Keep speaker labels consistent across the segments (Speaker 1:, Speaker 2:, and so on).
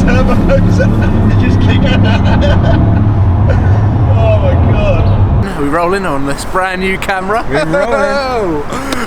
Speaker 1: turbos. They just kick Oh my god.
Speaker 2: Are we rolling on this brand new camera?
Speaker 1: We're rolling.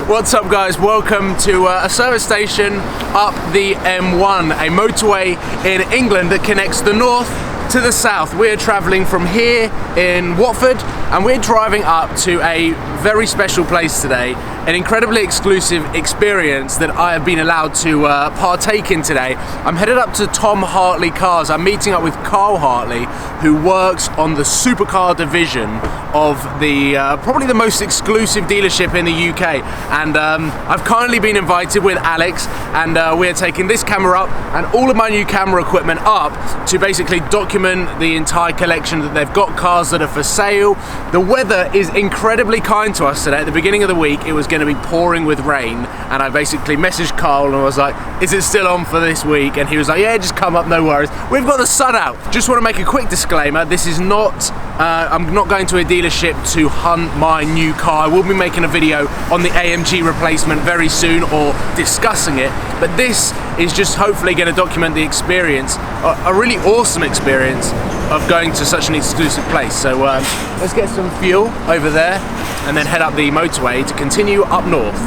Speaker 2: What's up guys, welcome to a service station up the M1, a motorway in England that connects the north to the south. We're travelling from here in Watford and we're driving up to a very special place today, an incredibly exclusive experience that I have been allowed to partake in today. I'm headed up to Tom Hartley Cars. I'm meeting up with Carl Hartley, who works on the Supercar division of the probably the most exclusive dealership in the UK, and I've kindly been invited with Alex, and we're taking this camera up and all of my new camera equipment up to basically document the entire collection that they've got, cars that are for sale. The weather is incredibly kind to us today. At the beginning of the week it was going to be pouring with rain, and I basically messaged Carl and I was like, is it still on for this week? And he was like, yeah, just come up, no worries. We've got the sun out. Just want to make a quick disclaimer, this is not I'm not going to a dealership to hunt my new car. I will be making a video on the AMG replacement very soon, or discussing it, but this is just hopefully going to document the experience, a really awesome experience of going to such an exclusive place. So let's get some fuel over there and then head up the motorway to continue up north.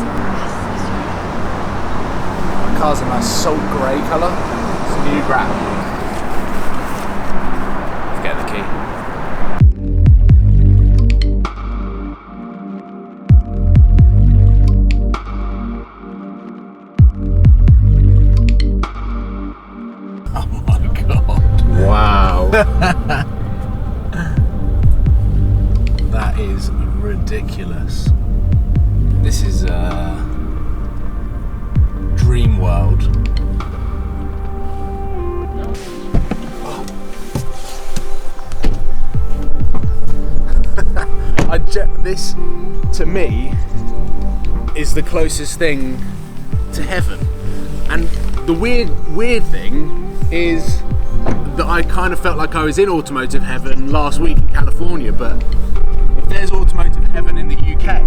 Speaker 2: My car's a nice salt grey colour. It's a new grab. Get the key. Oh my god.
Speaker 1: Wow.
Speaker 2: That is ridiculous. This is dream world. This, to me, is the closest thing to heaven. And the weird thing is that I kind of felt like I was in automotive heaven last week in California, but if there's automotive heaven in the UK,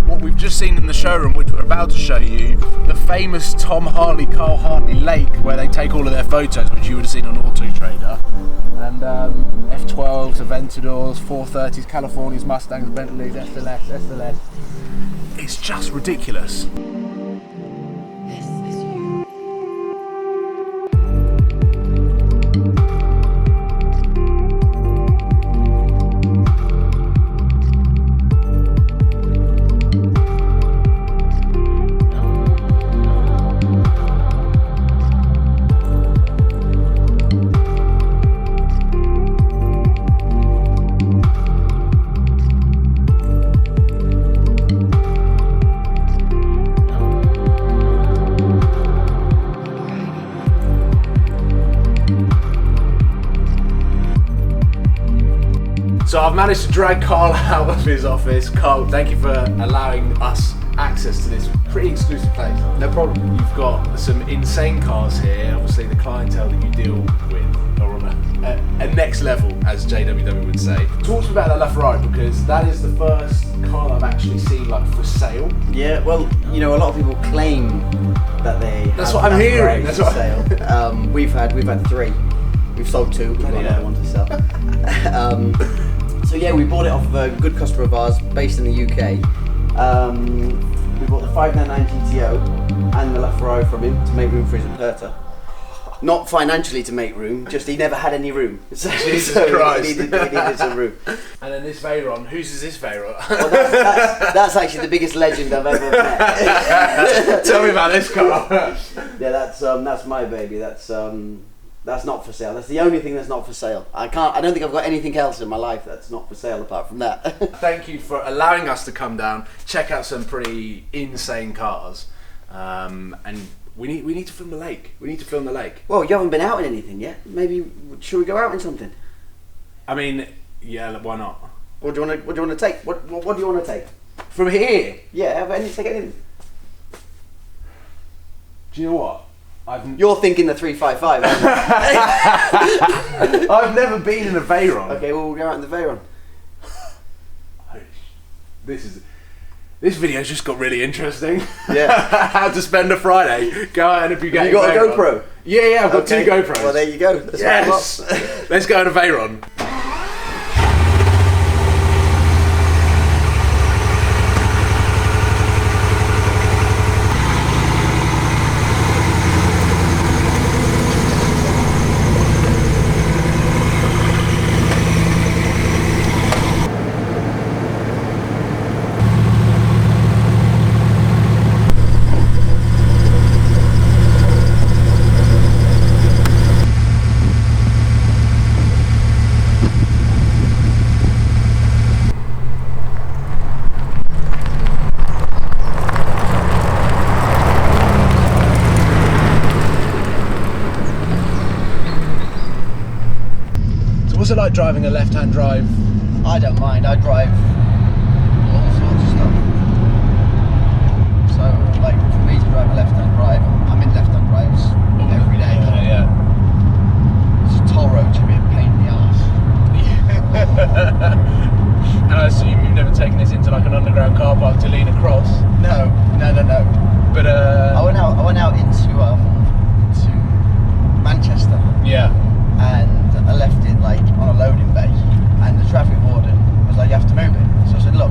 Speaker 2: what we've just seen in the showroom, which we're about to show you, the famous Tom Hartley, Carl Hartley Lake, where they take all of their photos, which you would have seen on Auto Trader, and F12s, Aventadors, 430s, Californias, Mustangs, Bentleys, SLS. It's just ridiculous. So I've managed to drag Carl out of his office. Carl, thank you for allowing us access to this pretty exclusive place.
Speaker 1: No problem.
Speaker 2: You've got some insane cars here. Obviously the clientele that you deal with are on a next level, as JWW would say. Talk to me about that LaFerrari, because that is the first car I've actually seen like for sale.
Speaker 3: Yeah, well, you know, a lot of people claim that they
Speaker 2: That's
Speaker 3: have
Speaker 2: what I'm hearing.
Speaker 3: for
Speaker 2: That's what
Speaker 3: sale. We've had 3. We've sold 2. We've got another one to sell. So yeah, we bought it off of a good customer of ours based in the UK. We bought the 599 GTO and the LaFerrari from him to make room for his Aperta. Not financially to make room, just he never had any room. So,
Speaker 2: Jesus
Speaker 3: so
Speaker 2: Christ.
Speaker 3: He needed some room.
Speaker 2: And then this Veyron, whose is this Veyron?
Speaker 3: Well, that's actually the biggest legend I've ever met.
Speaker 2: Tell me about this car.
Speaker 3: Yeah, that's my baby. That's not for sale. That's the only thing that's not for sale. I don't think I've got anything else in my life that's not for sale apart from that.
Speaker 2: Thank you for allowing us to come down, check out some pretty insane cars, and we need to film the lake. We need to film the lake.
Speaker 3: Well, you haven't been out in anything yet. Maybe should we go out in something?
Speaker 2: I mean, yeah, why not?
Speaker 3: What do you want to take? What do you want to take?
Speaker 2: From here?
Speaker 3: Yeah, take anything.
Speaker 2: Do you know what?
Speaker 3: You're thinking the 355.
Speaker 2: I've never been in a Veyron.
Speaker 3: Okay, well we'll go out in the Veyron.
Speaker 2: This is This video's just got really interesting.
Speaker 3: Yeah.
Speaker 2: How to spend a Friday. Go out and Bugatti.
Speaker 3: You got a
Speaker 2: Veyron.
Speaker 3: GoPro?
Speaker 2: Yeah, I've got
Speaker 3: Okay.
Speaker 2: 2 GoPros.
Speaker 3: Well, there you go. Let's
Speaker 2: Yes. Let's go on a Veyron. What's it like driving a left-hand drive?
Speaker 3: I don't mind. I drive all sorts of stuff. So, like, for me to drive a left-hand drive, I'm in left-hand drives every day.
Speaker 2: Yeah.
Speaker 3: It's a toll road to be a pain in the arse.
Speaker 2: And I assume you've never taken this into like an underground car park to lean across.
Speaker 3: No.
Speaker 2: But
Speaker 3: I went out into Manchester.
Speaker 2: Yeah.
Speaker 3: And I left it like on a loading bay, and the traffic warden was like, "You have to move it." So I said, "Look,"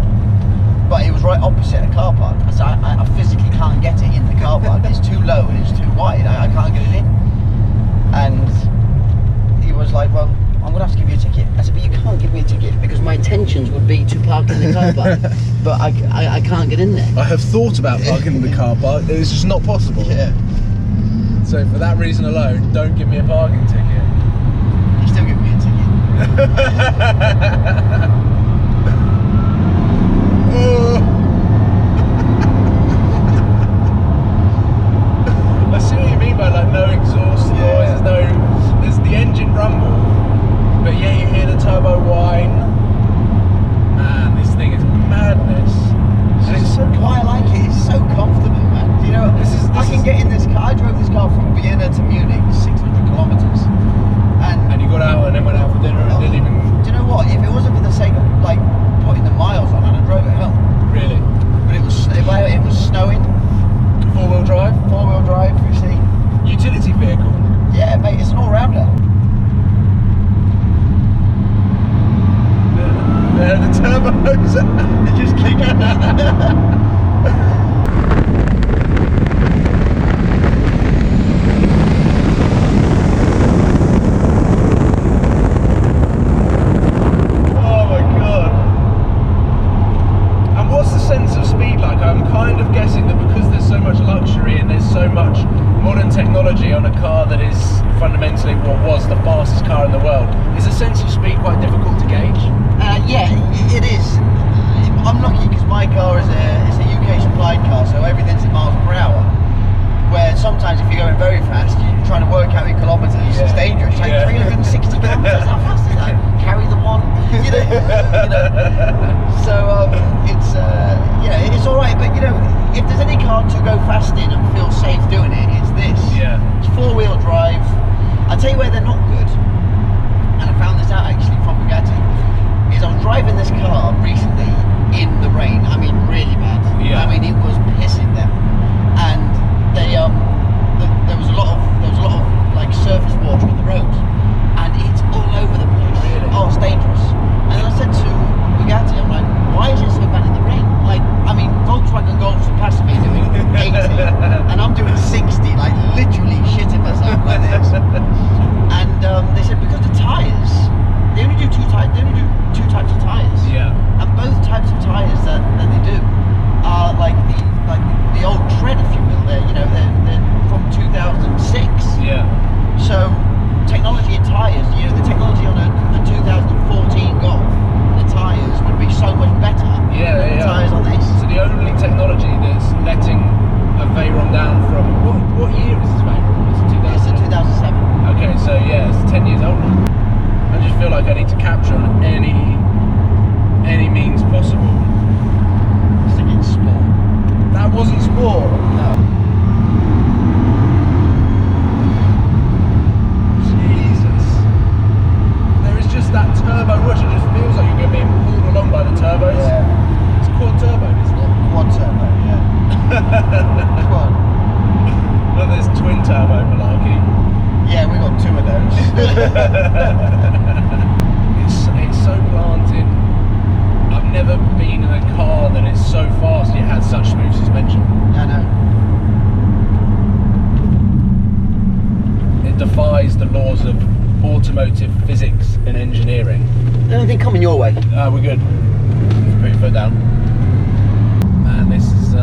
Speaker 3: but it was right opposite a car park. I said, "I physically can't get it in the car park. It's too low and it's too wide. I can't get it in." And he was like, "Well, I'm gonna have to give you a ticket." I said, "But you can't give me a ticket because my intentions would be to park in the car park, but I can't get in there."
Speaker 2: I have thought about parking in the car park. It's just not possible.
Speaker 3: Yeah.
Speaker 2: So for that reason alone, don't give me a parking ticket.
Speaker 3: You still give me a ticket.
Speaker 2: I see what you mean by like no exhaust noise, there's the engine rumble, but yeah, you hear the turbo whine. Man, this thing is madness. And it's so
Speaker 3: Why I like it, it's so comfortable, man. You know, I can get in this car. I drove this car from Vienna to Munich, 600 kilometers.
Speaker 2: And you got out and then went out for dinner and didn't even...
Speaker 3: Do you know what? If it wasn't for the sake of like putting the miles on, I'd have drove it home.
Speaker 2: Really?
Speaker 3: But it was snowing.
Speaker 2: 4-wheel drive?
Speaker 3: 4-wheel drive, you see.
Speaker 2: Utility vehicle?
Speaker 3: Yeah, mate, it's an all-rounder.
Speaker 2: The turbos, they're just kicking. Technology on a car that is fundamentally what was the fastest car in the world. Is the sense of speed quite difficult to gauge?
Speaker 3: Yeah, it is. I'm lucky because my car is a UK supplied car, so everything's in miles per hour. Where sometimes if you're going very fast, you're trying to work out your kilometres, it's dangerous. It's like 360 kilometres, how fast is that? Carry the one, you know. So it's it's all right, but you know, if there's any car to go fast in and feel safe doing it, it's this.
Speaker 2: Yeah.
Speaker 3: It's 4-wheel drive. I'll tell you where they're not good, and I found this out actually from Bugatti, is I was driving this car recently in the rain. I mean, really bad.
Speaker 2: Yeah.
Speaker 3: I mean, it was pissing them, and they there was a lot of like surface water on the road, and it's all over the place.
Speaker 2: Really?
Speaker 3: Oh, it's dangerous. And I said to Bugatti, I'm like, why is it so bad in the rain? Like, I mean, Volkswagen Golfs are passing me doing 80, and I'm doing 60, like literally shitting myself like this. And they said because the tyres, they only do two types of tyres.
Speaker 2: Yeah.
Speaker 3: And both types of tyres that they do are like the old tread, if you will. They're from 2006.
Speaker 2: Yeah.
Speaker 3: So technology in tyres, you know, the technology on a 2014 Golf, the tyres would be so much better than the tyres on this.
Speaker 2: So the only technology that's letting a Veyron down from what year is this Veyron? Is it 2000?
Speaker 3: It's a 2007.
Speaker 2: Okay, so yeah, it's 10 years old now. I just feel like I need to capture on any means possible.
Speaker 3: It's thinking sport.
Speaker 2: That wasn't sport.
Speaker 3: No.
Speaker 2: Jesus. There is just that turbo rush. It just feels like you're being pulled along by the turbos.
Speaker 3: Yeah.
Speaker 2: It's quad turbo, isn't it?
Speaker 3: Quad
Speaker 2: twin turbo malarkey.
Speaker 3: Yeah, we got 2 of those.
Speaker 2: It's so planted. I've never been in a car that is so fast yet has such smooth suspension.
Speaker 3: I know.
Speaker 2: It defies the laws of automotive physics and engineering.
Speaker 3: Anything coming your way?
Speaker 2: We're good. Put your foot down. Man, this is.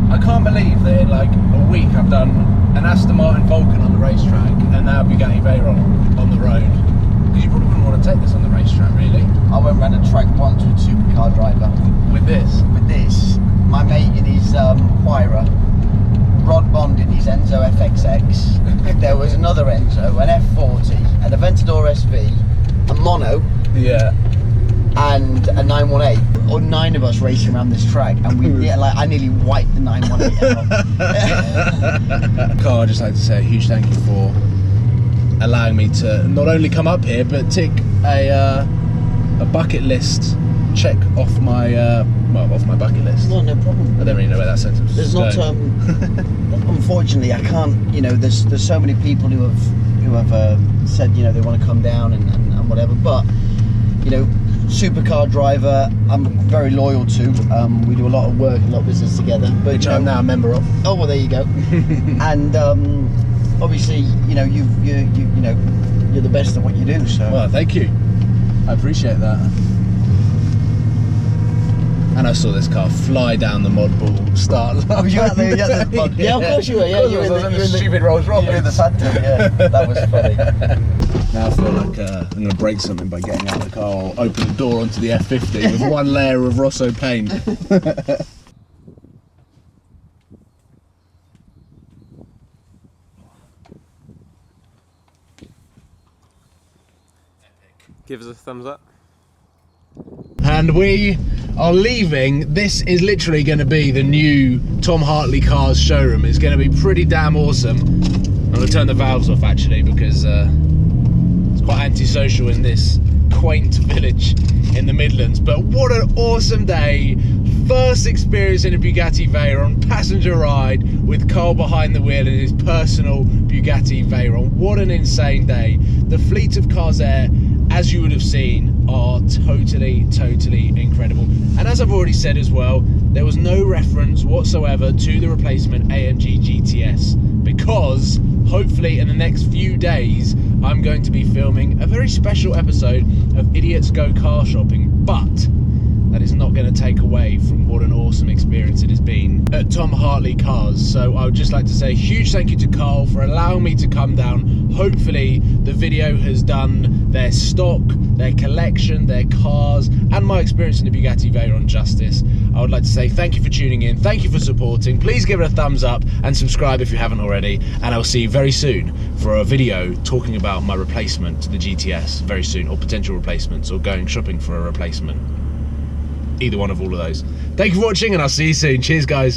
Speaker 2: I can't believe that in like a week I've done an Aston Martin Vulcan on the racetrack and now Bugatti Veyron on the road. Because you probably wouldn't want to take this on the racetrack, really.
Speaker 3: I went round a track once with Supercar driver.
Speaker 2: With this?
Speaker 3: With this. My mate in his Huayra, Rod Bond in his Enzo FXX. There was another Enzo, an F40, an Aventador SV, a Mono.
Speaker 2: Yeah.
Speaker 3: And a 918, or 9 of us racing around this track, and I nearly wiped the 918 out.
Speaker 2: Carl, I'd just like to say a huge thank you for allowing me to not only come up here, but tick a bucket list check off my off my bucket list.
Speaker 3: No problem.
Speaker 2: I don't really know where that sentence is
Speaker 3: There's not. Unfortunately, I can't. You know, there's so many people who have said, you know, they want to come down and whatever, but you know. Supercar driver, I'm very loyal to. We do a lot of work, a lot of business together. But,
Speaker 2: which I'm now a member of.
Speaker 3: Oh well, there you go. And obviously, you know, you're the best at what you do. So.
Speaker 2: Well, thank you. I appreciate that. And I saw this car fly down the mod ball start.
Speaker 3: Oh, you out there? Yeah, of course you were. Yeah, you were in the
Speaker 2: stupid Rolls Royce.
Speaker 3: You were in the Phantom. Yeah, that was funny.
Speaker 2: Now I feel like I'm going to break something by getting out of the car or open the door onto the F50 with one layer of Rosso paint.
Speaker 1: Give us a thumbs up.
Speaker 2: And we are leaving. This is literally going to be the new Tom Hartley Cars showroom. It's going to be pretty damn awesome. I'm going to turn the valves off actually because it's quite antisocial in this quaint village in the Midlands. But what an awesome day. First experience in a Bugatti Veyron, passenger ride with Carl behind the wheel in his personal Bugatti Veyron. What an insane day. The fleet of cars there, as you would have seen, are totally incredible. And as I've already said as well, there was no reference whatsoever to the replacement AMG GTS because hopefully in the next few days I'm going to be filming a very special episode of Idiots Go Car Shopping, but that is not going to take away from what an awesome experience it has been at Tom Hartley Cars. So I would just like to say a huge thank you to Carl for allowing me to come down. Hopefully the video has done their stock, their collection, their cars, and my experience in the Bugatti Veyron justice. I would like to say thank you for tuning in, thank you for supporting. Please give it a thumbs up and subscribe if you haven't already, and I'll see you very soon for a video talking about my replacement to the GTS very soon, or potential replacements, or going shopping for a replacement. Either one of all of those. Thank you for watching and I'll see you soon. Cheers guys.